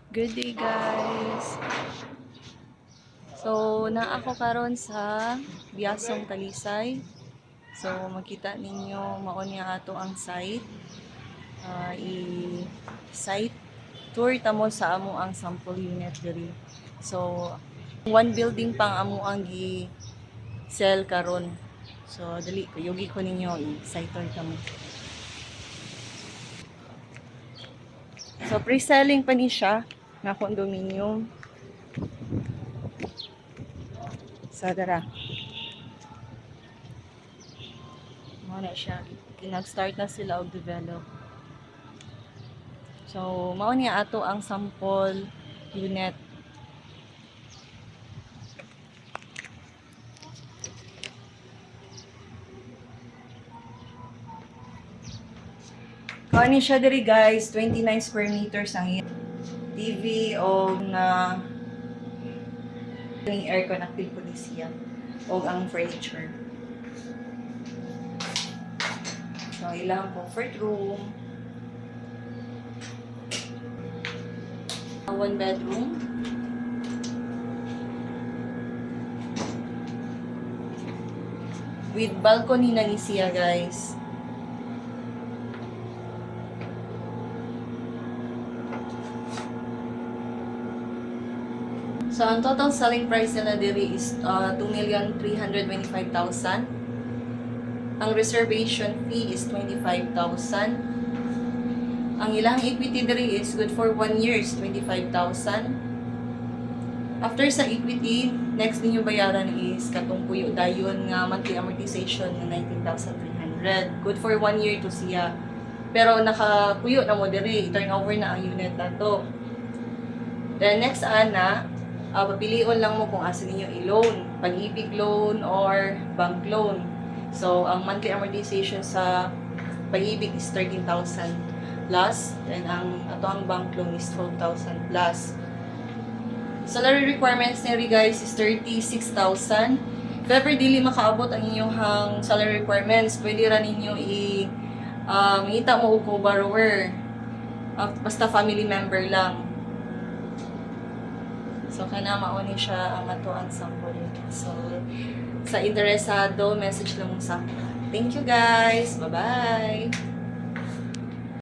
Good day guys. So naa ako karon sa Biasong Talisay. So makita ninyo mao niya ato ang site. I-site tour tamo sa amo ang sample unit diri. So one building pang amo ang gi sell karon. So dali yugi ko ninyo i-site tour tamo. So pre-selling pa ni siya na condominium. Sa dara. Mao na siya. Nag-start na sila og develop. So, mao niya ato ang sample unit. Kani siya diri guys, 29 square meters ang TV o na yung aircon active po siya o ang furniture. So, ilang comfort room. One bedroom. With balcony na ni siya guys. So, ang total selling price nila diri is 2,325,000. Ang reservation fee is 25,000. Ang ilang equity diri is good for 1 year is 25,000. After sa equity, next ninyo bayaran is katong puyo dayon nga monthly amortization na 19,300. Good for 1 year to siya. Pero nakapuyo na mo diri, turnover na ang unit nato. Then next ana, papilion lang mo kung asa ninyo i-loan, pag-ibig loan or bank loan. So, ang monthly amortization sa pag-ibig is 13,000 plus, then ang bank loan is 12,000 plus. Salary requirements nila guys is 36,000. If ever dili makaabot ang inyong salary requirements, pwede ra ninyo mangita mo og co-borrower. Basta family member lang. So, kana mauni siya ang ato ang sample. So, sa interesado, message lang mo sa akin. Thank you guys! Bye-bye!